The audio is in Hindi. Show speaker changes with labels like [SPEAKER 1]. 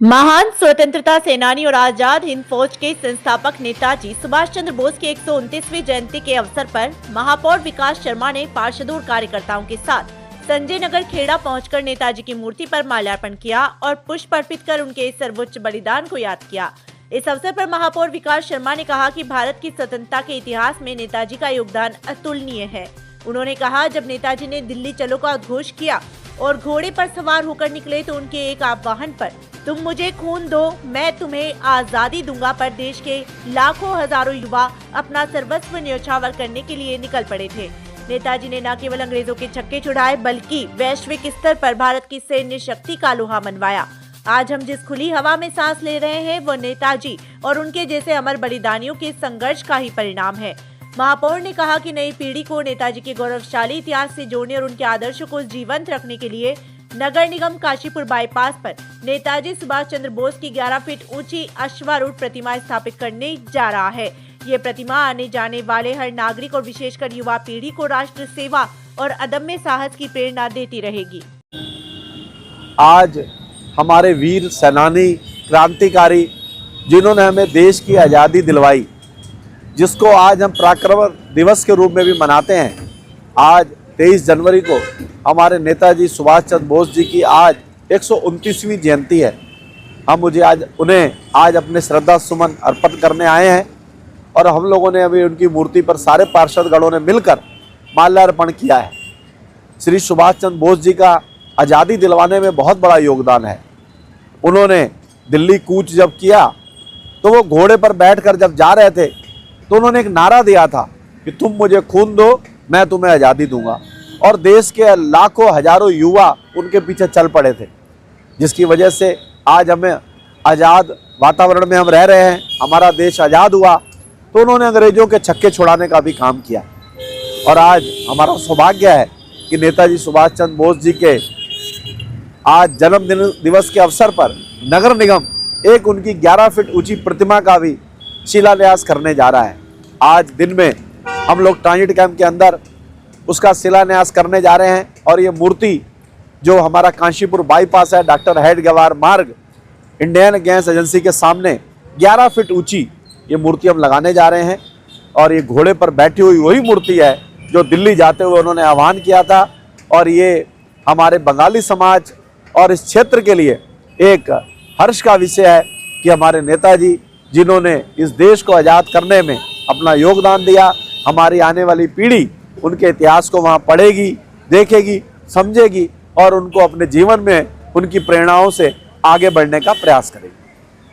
[SPEAKER 1] महान स्वतंत्रता सेनानी और आजाद हिंद फौज के संस्थापक नेताजी सुभाष चंद्र बोस की 129वीं जयंती के अवसर पर महापौर विकास शर्मा ने पार्षदों और कार्यकर्ताओं के साथ संजय नगर खेड़ा पहुंचकर नेताजी की मूर्ति पर माल्यार्पण किया और पुष्प अर्पित कर उनके सर्वोच्च बलिदान को याद किया। इस अवसर पर महापौर विकास शर्मा ने कहा कि भारत की स्वतंत्रता के इतिहास में नेताजी का योगदान अतुलनीय है। उन्होंने कहा, जब नेताजी ने दिल्ली चलो का उद्घोष किया और घोड़े पर सवार होकर निकले तो उनके एक आह्वान पर तुम मुझे खून दो मैं तुम्हें आजादी दूंगा पर देश के लाखों हजारों युवा अपना सर्वस्व न्यौछावर करने के लिए निकल पड़े थे। नेताजी ने न केवल अंग्रेजों के छक्के छुड़ाए बल्कि वैश्विक स्तर पर भारत की सैन्य शक्ति का लोहा मनवाया। आज हम जिस खुली हवा में सांस ले रहे हैं वो नेताजी और उनके जैसे अमर बलिदानियों के संघर्ष का ही परिणाम है। महापौर ने कहा कि नई पीढ़ी को नेताजी के गौरवशाली इतिहास से जोड़ने और उनके आदर्शों को जीवंत रखने के लिए नगर निगम काशीपुर बाईपास पर नेताजी सुभाष चंद्र बोस की 11 फीट ऊंची अश्वारूढ़ प्रतिमा स्थापित करने जा रहा है। ये प्रतिमा आने जाने वाले हर नागरिक और विशेषकर युवा पीढ़ी को राष्ट्र सेवा और अदम्य साहस की प्रेरणा देती रहेगी।
[SPEAKER 2] आज हमारे वीर सेनानी क्रांतिकारी जिन्होंने हमें देश की आज़ादी दिलवाई, जिसको आज हम पराक्रम दिवस के रूप में भी मनाते हैं। आज 23 जनवरी को हमारे नेताजी सुभाष चंद्र बोस जी की आज 129वीं जयंती है। हम उन्हें आज अपने श्रद्धा सुमन अर्पित करने आए हैं और हम लोगों ने अभी उनकी मूर्ति पर सारे पार्षदगणों ने मिलकर माल्यार्पण किया है। श्री सुभाष चंद्र बोस जी का आज़ादी दिलवाने में बहुत बड़ा योगदान है। उन्होंने दिल्ली कूच जब किया तो वो घोड़े पर बैठकर जब जा रहे थे तो उन्होंने एक नारा दिया था कि तुम मुझे खून दो मैं तुम्हें आज़ादी दूंगा, और देश के लाखों हजारों युवा उनके पीछे चल पड़े थे, जिसकी वजह से आज हमें आज़ाद वातावरण में हम रह रहे हैं। हमारा देश आज़ाद हुआ तो उन्होंने अंग्रेजों के छक्के छुड़ाने का भी काम किया। और आज हमारा सौभाग्य है कि नेताजी सुभाष चंद्र बोस जी के आज जन्मदिन दिवस के अवसर पर नगर निगम एक उनकी 11 फीट ऊंची प्रतिमा का भी शिलान्यास करने जा रहा है। आज दिन में हम लोग ट्रांजिट कैंप के अंदर उसका शिलान्यास करने जा रहे हैं और ये मूर्ति जो हमारा काशीपुर बाईपास है, डॉक्टर हेडगेवार मार्ग, इंडियन गैस एजेंसी के सामने 11 फीट ऊंची ये मूर्ति हम लगाने जा रहे हैं। और ये घोड़े पर बैठी हुई वही मूर्ति है जो दिल्ली जाते हुए उन्होंने आह्वान किया था। और ये हमारे बंगाली समाज और इस क्षेत्र के लिए एक हर्ष का विषय है कि हमारे नेताजी जिन्होंने इस देश को आज़ाद करने में अपना योगदान दिया, हमारी आने वाली पीढ़ी उनके इतिहास को वहाँ पढ़ेगी, देखेगी, समझेगी और उनको अपने जीवन में उनकी प्रेरणाओं से आगे बढ़ने का प्रयास करेगी।